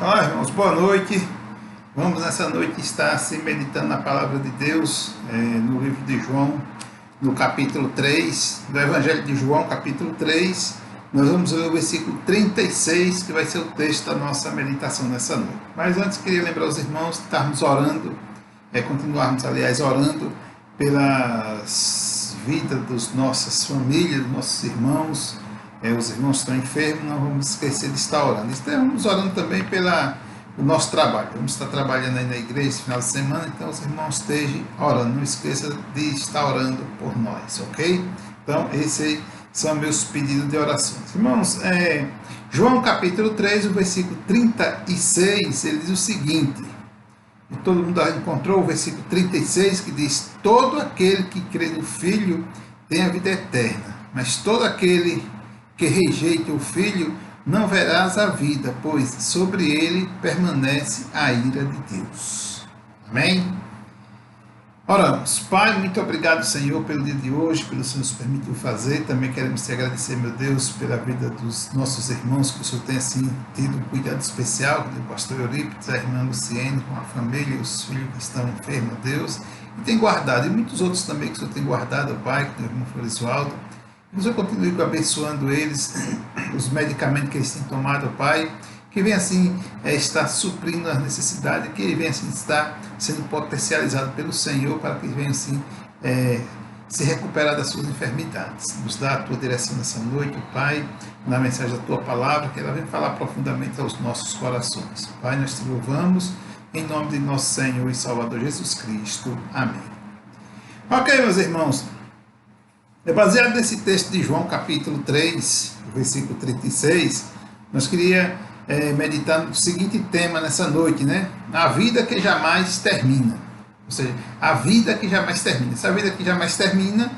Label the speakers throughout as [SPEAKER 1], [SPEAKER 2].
[SPEAKER 1] Olá, irmãos, boa noite. Vamos nessa noite estar assim, meditando na palavra de Deus, no livro de João, no capítulo 3, do Evangelho de João, capítulo 3. Nós vamos ler o versículo 36, que vai ser o texto da nossa meditação nessa noite. Mas antes, queria lembrar os irmãos de estarmos orando, continuarmos, aliás, orando pelas vidas das nossas famílias, dos nossos irmãos. Os irmãos estão enfermos, não vamos esquecer de estar orando. Estamos orando também pelo nosso trabalho. Vamos estar trabalhando aí na igreja esse final de semana, então os irmãos estejam orando. Não esqueça de estar orando por nós, ok? Então, esses são meus pedidos de orações. Irmãos, João capítulo 3, o versículo 36, ele diz o seguinte, e todo mundo encontrou o versículo 36, que diz: todo aquele que crê no Filho tem a vida eterna, mas todo aquele que rejeita o Filho não verás a vida, pois sobre ele permanece a ira de Deus. Amém? Oramos. Pai, muito obrigado, Senhor, pelo dia de hoje, pelo Senhor nos permitiu fazer. Também queremos te agradecer, meu Deus, pela vida dos nossos irmãos, que o Senhor tem assim tido um cuidado especial, do pastor Eurípides, a irmã Luciene, com a família, os filhos que estão enfermos, Deus, e tem guardado, e muitos outros também que o Senhor tem guardado, Pai, que o irmão Floresvaldo. Que o Senhor continue abençoando eles, os medicamentos que eles têm tomado, Pai, que venha assim estar suprindo as necessidades, que venha assim estar sendo potencializado pelo Senhor, para que venha assim se recuperar das suas enfermidades. Nos dá a tua direção nessa noite, Pai, na mensagem da tua palavra, que ela venha falar profundamente aos nossos corações. Pai, nós te louvamos, em nome de nosso Senhor e Salvador Jesus Cristo. Amém. Ok, meus irmãos. Baseado nesse texto de João, capítulo 3, versículo 36, nós queríamos meditar no seguinte tema nessa noite, né? A vida que jamais termina. Ou seja, a vida que jamais termina. Essa vida que jamais termina,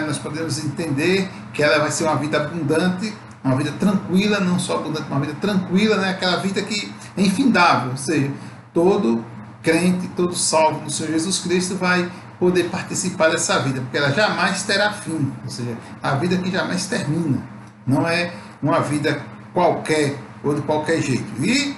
[SPEAKER 1] nós podemos entender que ela vai ser uma vida abundante, uma vida tranquila, não só abundante, uma vida tranquila, né? Aquela vida que é infindável. Ou seja, todo crente, todo salvo do Senhor Jesus Cristo vai poder participar dessa vida, porque ela jamais terá fim, ou seja, a vida que jamais termina, não é uma vida qualquer ou de qualquer jeito. E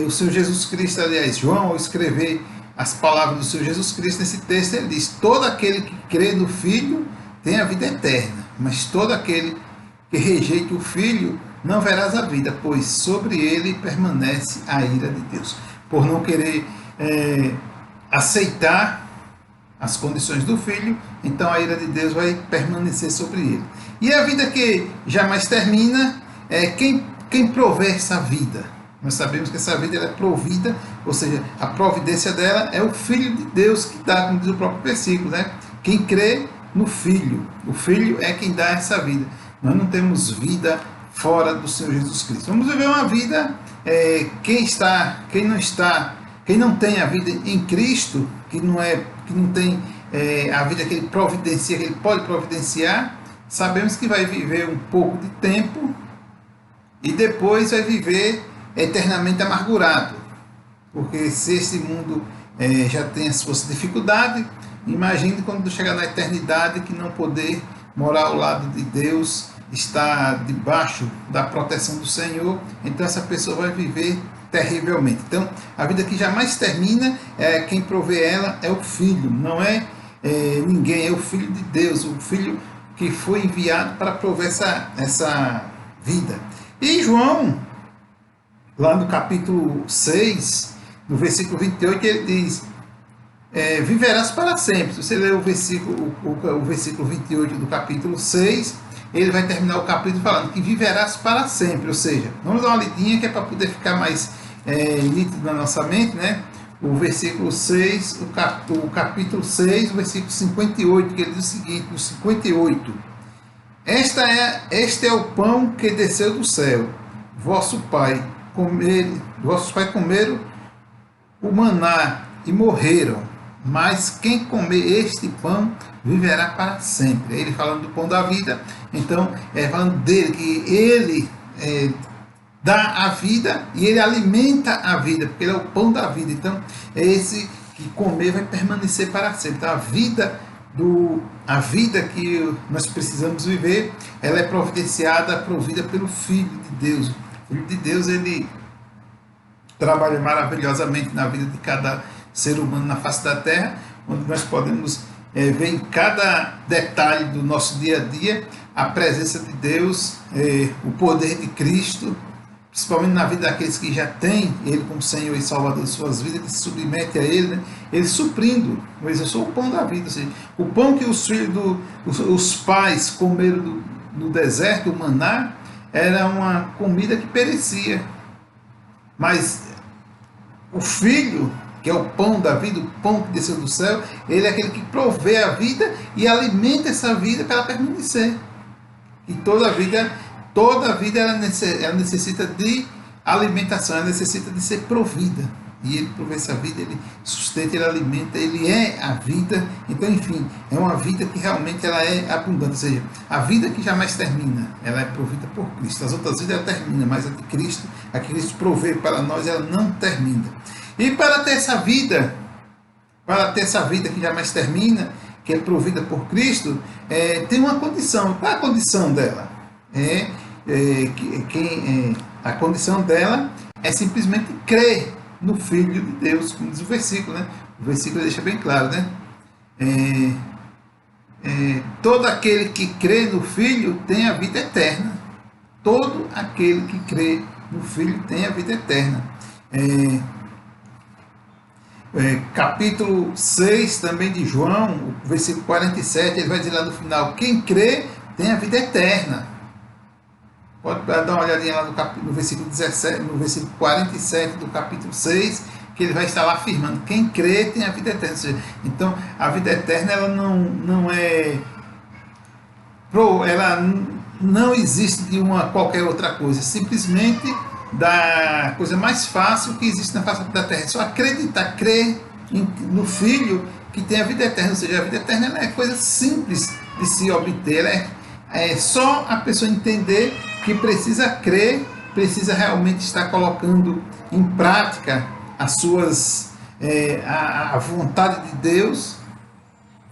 [SPEAKER 1] o Senhor Jesus Cristo, aliás, João, ao escrever as palavras do Senhor Jesus Cristo nesse texto, ele diz: todo aquele que crê no Filho tem a vida eterna, mas todo aquele que rejeita o Filho não verás a vida, pois sobre ele permanece a ira de Deus. Por não querer aceitar as condições do Filho, então a ira de Deus vai permanecer sobre ele. E a vida que jamais termina é quem provê essa vida. Nós sabemos que essa vida ela é provida, ou seja, a providência dela é o Filho de Deus que dá, como diz o próprio versículo, né? Quem crê no Filho, o Filho é quem dá essa vida. Nós não temos vida fora do Senhor Jesus Cristo. Vamos viver uma vida, quem não tem a vida em Cristo, que não tem a vida que ele providencia, que ele pode providenciar, sabemos que vai viver um pouco de tempo e depois vai viver eternamente amargurado. Porque se esse mundo já tem as suas dificuldades, imagine quando chegar na eternidade que não poder morar ao lado de Deus, estar debaixo da proteção do Senhor, então essa pessoa vai viver terrivelmente. Então, a vida que jamais termina, quem provê ela é o Filho, não é ninguém, é o Filho de Deus, o Filho que foi enviado para prover essa vida. E João, lá no capítulo 6, no versículo 28, ele diz: viverás para sempre. Se você ler o versículo 28 do capítulo 6, ele vai terminar o capítulo falando que viverás para sempre. Ou seja, vamos dar uma lidinha que é para poder ficar mais nítido na nossa mente, né? O versículo 6, o capítulo 6, o versículo 58, que ele diz o seguinte, no 58: este é o pão que desceu do céu, vossos pais comeram o maná e morreram, mas quem comer este pão viverá para sempre. Ele falando do pão da vida, então falando dele, que ele dá a vida e ele alimenta a vida, porque ele é o pão da vida. Então esse que comer vai permanecer para sempre. Então a vida que nós precisamos viver, ela é provida pelo Filho de Deus. O Filho de Deus, ele trabalha maravilhosamente na vida de cada ser humano na face da terra, onde nós podemos ver em cada detalhe do nosso dia a dia a presença de Deus, o poder de Cristo, principalmente na vida daqueles que já têm Ele como Senhor e Salvador de suas vidas, que se submete a Ele, né? Ele suprindo. Mas eu sou o pão da vida. Ou seja, o pão que os filhos os pais comeram no deserto, o maná, era uma comida que perecia. Mas o Filho, que é o pão da vida, o pão que desceu do céu, ele é aquele que provê a vida e alimenta essa vida para ela permanecer. E toda vida ela necessita de alimentação, ela necessita de ser provida. E ele provê essa vida, ele sustenta, ele alimenta, ele é a vida. Então, enfim, é uma vida que realmente ela é abundante. Ou seja, a vida que jamais termina, ela é provida por Cristo. As outras vidas ela termina, mas a que Cristo provê para nós, ela não termina. E para ter essa vida que jamais termina, que é provida por Cristo, tem uma condição. Qual é a condição dela? A condição dela é simplesmente crer no Filho de Deus, como diz o versículo, né? O versículo deixa bem claro, né? Todo aquele que crê no Filho tem a vida eterna. Todo aquele que crê no Filho tem a vida eterna. Capítulo 6 também de João, o versículo 47, ele vai dizer lá no final: quem crê tem a vida eterna. Pode dar uma olhadinha lá no versículo 17, no versículo 47 do capítulo 6, que ele vai estar lá afirmando: quem crê tem a vida eterna. Ou seja, então, a vida eterna ela não existe de uma qualquer outra coisa, simplesmente da coisa mais fácil que existe na face da terra. É só acreditar, crer no Filho que tem a vida eterna. Ou seja, a vida eterna ela é coisa simples de se obter. É só a pessoa entender que precisa crer, precisa realmente estar colocando em prática a vontade de Deus,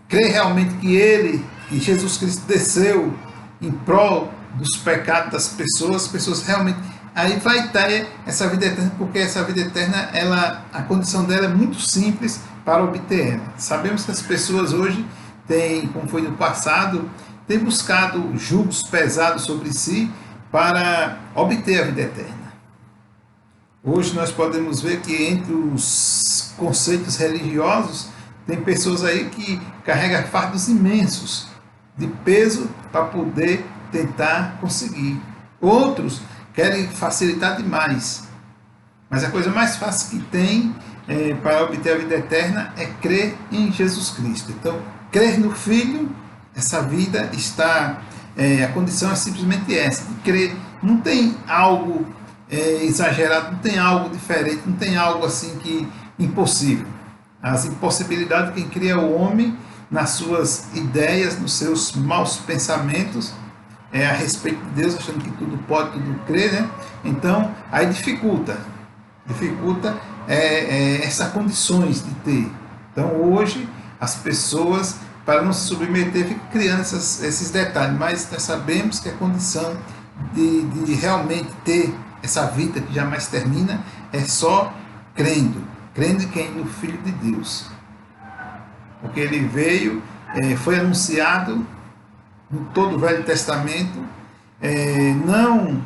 [SPEAKER 1] crer realmente que Jesus Cristo desceu em prol dos pecados das pessoas realmente. Aí vai ter essa vida eterna, porque essa vida eterna, a condição dela é muito simples para obter ela. Sabemos que as pessoas hoje têm, como foi no passado, têm buscado julgos pesados sobre si para obter a vida eterna. Hoje nós podemos ver que entre os conceitos religiosos tem pessoas aí que carregam fardos imensos de peso para poder tentar conseguir. Outros querem facilitar demais. Mas a coisa mais fácil que tem para obter a vida eterna é crer em Jesus Cristo. Então, crer no Filho, essa vida está... a condição é simplesmente essa, de crer. Não tem algo exagerado, não tem algo diferente, não tem algo assim que impossível. As impossibilidades quem cria é o homem nas suas ideias, nos seus maus pensamentos, a respeito de Deus, achando que tudo pode, tudo crê, né? Então, aí dificulta essas condições de ter. Então, hoje, as pessoas, para não se submeter, ficam criando esses detalhes, mas nós sabemos que a condição de realmente ter essa vida que jamais termina é só crendo em quem? No Filho de Deus. Porque ele veio, foi anunciado em todo o Velho Testamento, não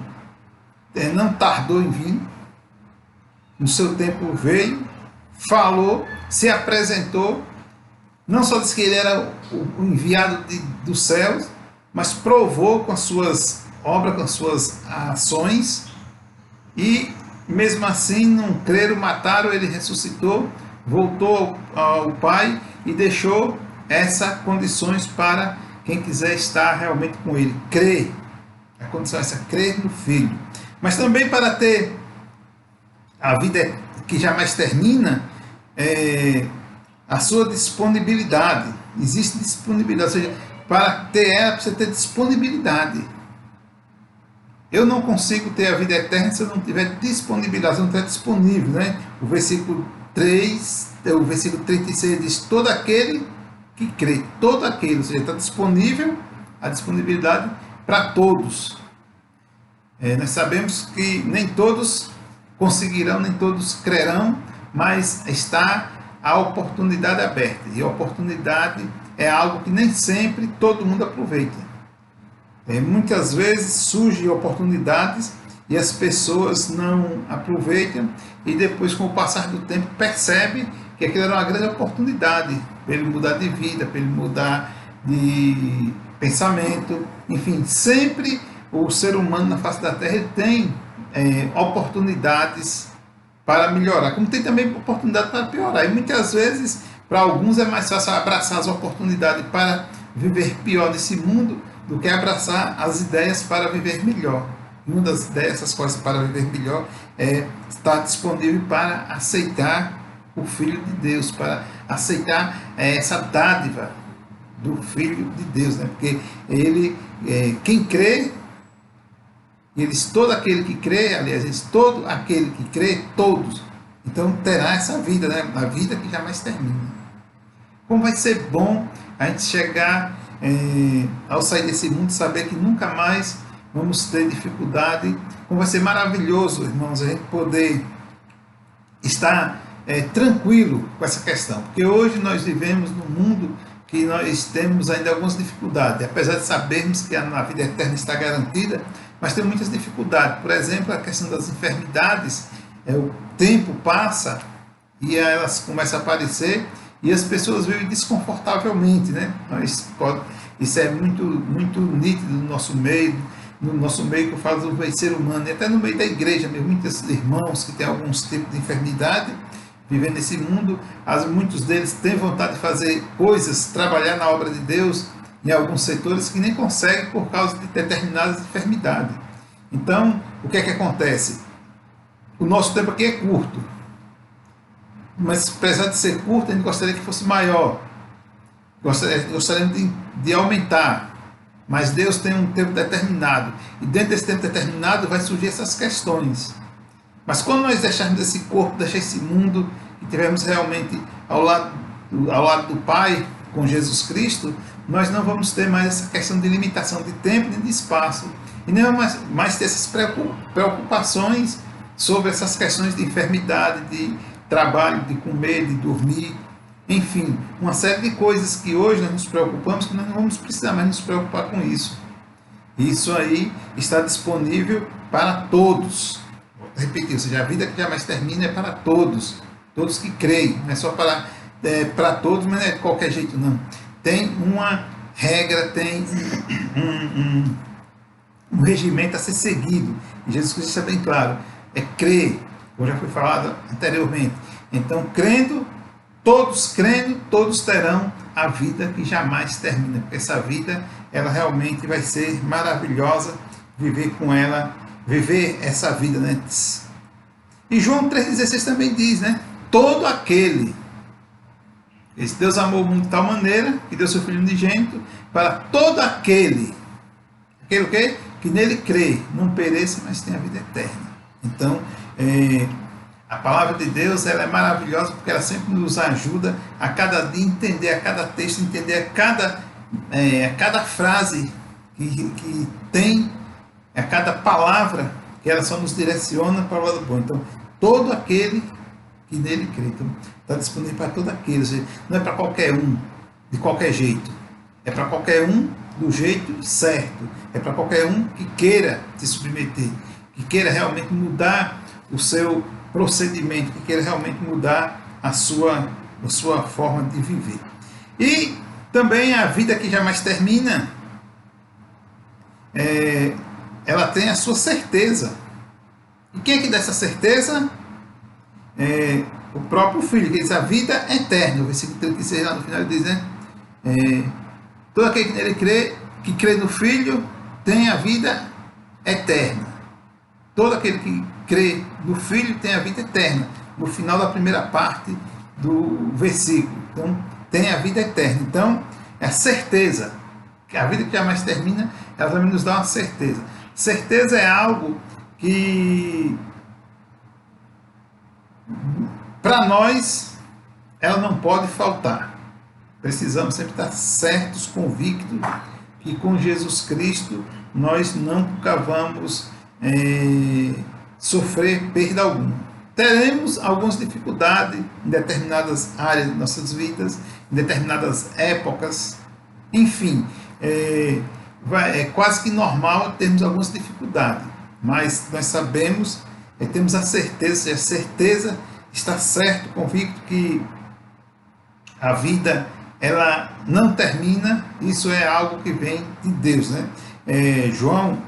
[SPEAKER 1] tardou em vir, no seu tempo veio, falou, se apresentou, não só disse que ele era o enviado dos céus, mas provou com as suas obras, com as suas ações, e mesmo assim não creram, mataram, ele ressuscitou, voltou ao Pai e deixou essas condições para quem quiser estar realmente com ele, crer. A condição é essa, crer no Filho. Mas também para ter a vida que jamais termina, a sua disponibilidade. Existe disponibilidade, ou seja, para ter ela precisa ter disponibilidade. Eu não consigo ter a vida eterna se eu não tiver disponibilidade, se eu não estiver disponível, né? O versículo 36 diz: todo aquele que crê, todo aquele, ou seja, está disponível, a disponibilidade para todos. Nós sabemos que nem todos conseguirão, nem todos crerão, mas está a oportunidade aberta. E a oportunidade é algo que nem sempre todo mundo aproveita. Muitas vezes surgem oportunidades e as pessoas não aproveitam e depois, com o passar do tempo, percebe que aquilo era uma grande oportunidade para ele mudar de vida, para ele mudar de pensamento. Enfim, sempre o ser humano na face da Terra ele tem oportunidades para melhorar, como tem também oportunidade para piorar. E muitas vezes, para alguns, é mais fácil abraçar as oportunidades para viver pior nesse mundo do que abraçar as ideias para viver melhor. E uma das ideias, essas coisas para viver melhor, é estar disponível para aceitar o Filho de Deus, para aceitar essa dádiva do Filho de Deus, né? Porque ele, quem crê, todo aquele que crê, aliás, todo aquele que crê, todos, então terá essa vida, né? A vida que jamais termina. Como vai ser bom a gente chegar ao sair desse mundo, saber que nunca mais vamos ter dificuldade. Como vai ser maravilhoso, irmãos, a gente poder estar tranquilo com essa questão, porque hoje nós vivemos num mundo que nós temos ainda algumas dificuldades, apesar de sabermos que a vida eterna está garantida, mas tem muitas dificuldades. Por exemplo, a questão das enfermidades, o tempo passa e elas começam a aparecer e as pessoas vivem desconfortavelmente, né? Isso é muito, muito nítido no nosso meio que eu falo do ser humano, e até no meio da igreja mesmo, muitos irmãos que têm alguns tipos de enfermidade, vivendo nesse mundo, muitos deles têm vontade de fazer coisas, trabalhar na obra de Deus, em alguns setores que nem conseguem por causa de determinadas enfermidades. Então, o que é que acontece? O nosso tempo aqui é curto, mas apesar de ser curto, a gente gostaria que fosse maior, gostaríamos de aumentar, mas Deus tem um tempo determinado, e dentro desse tempo determinado vai surgir essas questões. Mas quando nós deixarmos esse corpo, deixar esse mundo, e estivermos realmente ao lado do Pai, com Jesus Cristo, nós não vamos ter mais essa questão de limitação de tempo nem de espaço. E não mais ter essas preocupações sobre essas questões de enfermidade, de trabalho, de comer, de dormir. Enfim, uma série de coisas que hoje nós nos preocupamos, que nós não vamos precisar mais nos preocupar com isso. Isso aí está disponível para todos. Vou repetir, ou seja, a vida que jamais termina é para todos. Todos que creem, não é só para todos, mas não é de qualquer jeito não. Tem uma regra, tem um regimento a ser seguido. E Jesus Cristo é bem claro, é crer, como já foi falado anteriormente. Então, crendo, todos terão a vida que jamais termina, porque essa vida, ela realmente vai ser maravilhosa, viver com ela, viver essa vida, né? E João 3,16 também diz, né? Todo aquele, esse Deus amou o mundo de tal maneira, que deu seu Filho unigênito, para todo aquele o quê? Que nele crê, não pereça, mas tenha a vida eterna. Então, a palavra de Deus, ela é maravilhosa, porque ela sempre nos ajuda a cada dia entender, a cada texto, entender a cada frase que tem, a cada palavra, que ela só nos direciona para o lado bom. Então, todo aquele que nele crê, então, está disponível para todo aquele, não é para qualquer um, de qualquer jeito, é para qualquer um do jeito certo, é para qualquer um que queira se submeter, que queira realmente mudar o seu procedimento, que queira realmente mudar a sua forma de viver. E também a vida que jamais termina, ela tem a sua certeza. E quem é que dá essa certeza? O próprio Filho, que diz a vida eterna. O versículo 36 lá no final diz, né? Todo aquele que nele crê, que crê no Filho, tem a vida eterna. Todo aquele que crê no Filho tem a vida eterna. No final da primeira parte do versículo. Então, tem a vida eterna. Então, é a certeza. Que a vida que jamais termina, ela também nos dá uma certeza. Certeza é algo que, para nós, ela não pode faltar. Precisamos sempre estar certos, convictos, que com Jesus Cristo nós nunca vamos sofrer perda alguma. Teremos algumas dificuldades em determinadas áreas de nossas vidas, em determinadas épocas, enfim, é quase que normal termos algumas dificuldades, mas nós sabemos, temos a certeza, está certo, convicto que a vida ela não termina, isso é algo que vem de Deus, né? João,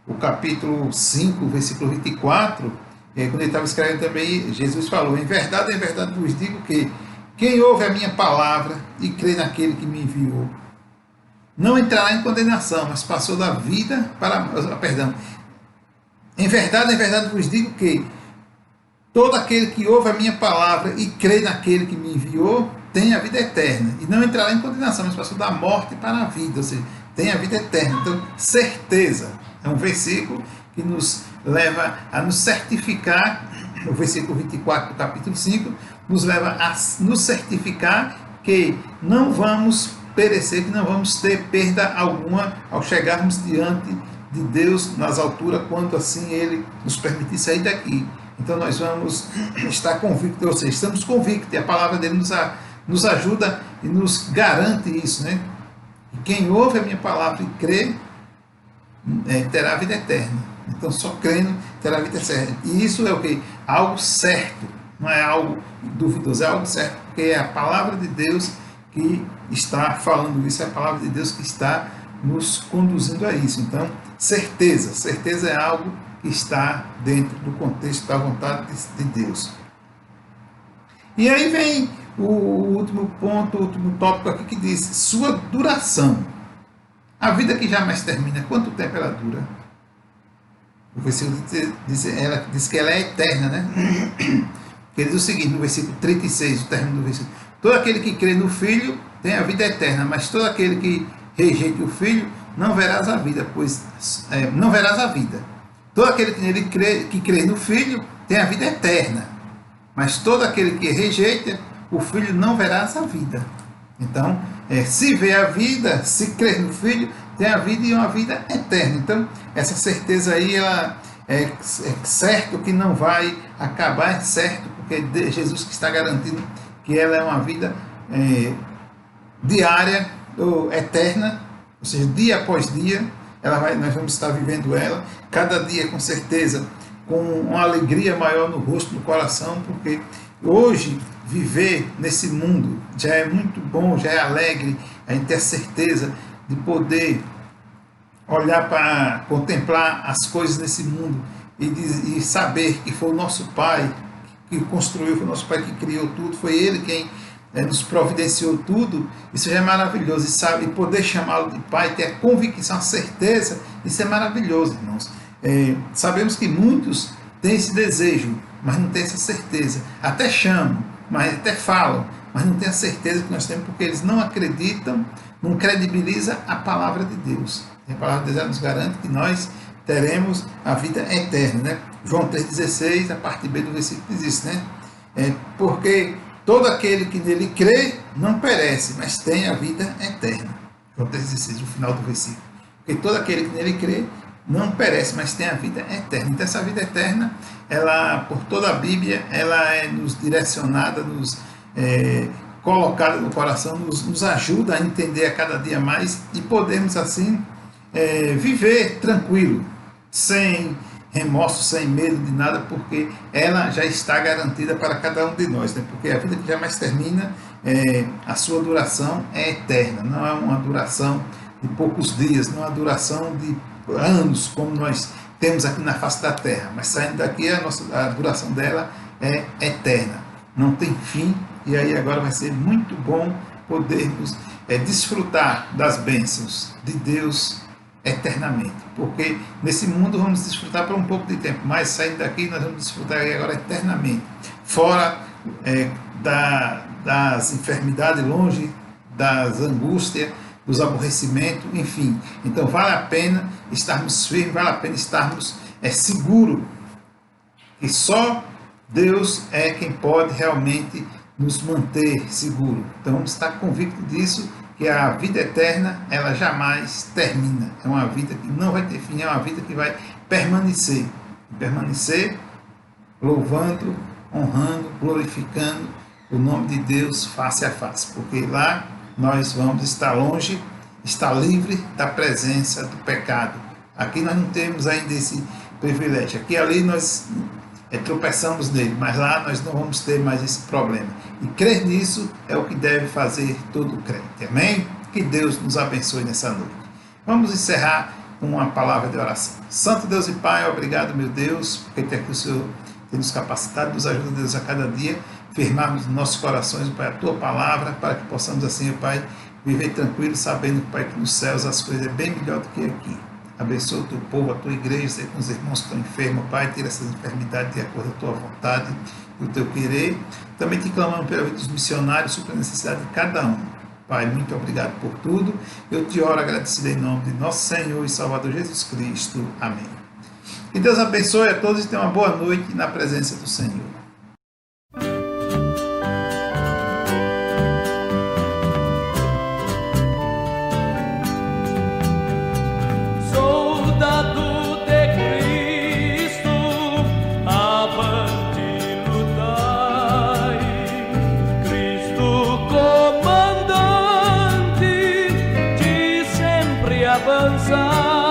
[SPEAKER 1] o capítulo 5, versículo 24, quando ele estava escrevendo também, Jesus falou: em verdade vos digo que quem ouve a minha palavra e crê naquele que me enviou, não entrará em condenação, mas passou da vida para... Perdão. Em verdade vos digo que todo aquele que ouve a minha palavra e crê naquele que me enviou, tem a vida eterna. E não entrará em condenação, mas passou da morte para a vida. Ou seja, tem a vida eterna. Então, certeza. É um versículo que nos leva a nos certificar. O versículo 24 do capítulo 5 nos leva a nos certificar que não vamos perecer, que não vamos ter perda alguma ao chegarmos diante de Deus nas alturas, quando assim Ele nos permitir sair daqui. Então nós vamos estar convictos, ou seja, estamos convictos, e a palavra dele nos ajuda e nos garante isso, né? E quem ouve a minha palavra e crê, terá a vida eterna. Então só crendo terá a vida eterna. E isso é o quê? Algo certo, não é algo duvidoso, é algo certo, porque é a palavra de Deus que está falando isso, é a palavra de Deus que está nos conduzindo a isso. Então, certeza é algo que está dentro do contexto da vontade de Deus. E aí vem o último ponto, o último tópico aqui que diz sua duração. A vida que jamais termina, quanto tempo ela dura? O versículo diz que ela é eterna, né? Ele diz o seguinte, no versículo 36, o término do versículo: todo aquele que crê no Filho tem a vida eterna, mas todo aquele que rejeita o Filho não verás a vida, não verás a vida. Todo aquele que crê no Filho tem a vida eterna, mas todo aquele que rejeita o Filho não verás a vida. Então, se vê a vida, se crer no Filho, tem a vida e uma vida eterna. Então, essa certeza aí, ela é certo que não vai acabar, é certo, porque é Jesus que está garantindo que ela é uma vida diária ou eterna, ou seja, dia após dia, nós vamos estar vivendo ela, cada dia com certeza, com uma alegria maior no rosto, no coração, porque hoje viver nesse mundo já é muito bom, já é alegre, a gente ter a certeza de poder olhar para contemplar as coisas nesse mundo e saber que foi o nosso Pai que construiu, foi o nosso Pai que criou tudo, foi Ele quem nos providenciou tudo. Isso já é maravilhoso, e poder chamá-lo de Pai, ter a convicção, a certeza, isso é maravilhoso, irmãos. Sabemos que muitos têm esse desejo, mas não têm essa certeza, até chamam, mas até falam, mas não têm a certeza que nós temos, porque eles não acreditam, não credibilizam a palavra de Deus. A palavra de Deus nos garante que nós teremos a vida eterna, né? João 3,16, a parte B do versículo diz isso, né? Porque todo aquele que nele crê não perece, mas tem a vida eterna. João 3,16, o final do versículo. Porque todo aquele que nele crê não perece, mas tem a vida eterna. Então essa vida eterna, ela, por toda a Bíblia, ela é nos direcionada, nos colocada no coração, nos ajuda a entender a cada dia mais e podermos assim viver tranquilo, sem remorso, sem medo de nada, porque ela já está garantida para cada um de nós, né? Porque a vida que jamais termina, a sua duração é eterna, não é uma duração de poucos dias, não é uma duração de anos, como nós temos aqui na face da terra, mas saindo daqui a duração dela é eterna, não tem fim. E aí agora vai ser muito bom podermos desfrutar das bênçãos de Deus eternamente, porque nesse mundo vamos desfrutar por um pouco de tempo, mas saindo daqui nós vamos desfrutar agora eternamente, fora das enfermidades, longe das angústias, dos aborrecimentos, enfim. Então vale a pena estarmos firmes, vale a pena estarmos seguros que só Deus é quem pode realmente nos manter seguros. Então vamos estar convictos disso, que a vida eterna, ela jamais termina. É uma vida que não vai ter fim, é uma vida que vai permanecer. Permanecer louvando, honrando, glorificando o nome de Deus face a face, porque lá nós vamos estar longe, estar livre da presença do pecado. Aqui nós não temos ainda esse privilégio. Aqui e ali nós tropeçamos nele, mas lá nós não vamos ter mais esse problema. E crer nisso é o que deve fazer todo crente. Amém? Que Deus nos abençoe nessa noite. Vamos encerrar com uma palavra de oração. Santo Deus e Pai, obrigado, meu Deus, porque até que o Senhor tem nos capacitado, nos ajuda, Deus, a cada dia, firmarmos nossos corações, Pai, a Tua palavra, para que possamos assim, Pai, viver tranquilo, sabendo, Pai, que nos céus as coisas é bem melhor do que aqui. Abençoa o Teu povo, a Tua igreja, com os irmãos que estão enfermos, Pai, tira essas enfermidades de acordo com a Tua vontade e o Teu querer. Também te clamamos pela vida dos missionários, sobre a necessidade de cada um. Pai, muito obrigado por tudo. Eu te oro agradecido em nome de nosso Senhor e Salvador Jesus Cristo. Amém. Que Deus abençoe a todos e tenha uma boa noite na presença do Senhor.
[SPEAKER 2] Soldado de Cristo, avante lutai, Cristo comandante de sempre avançar.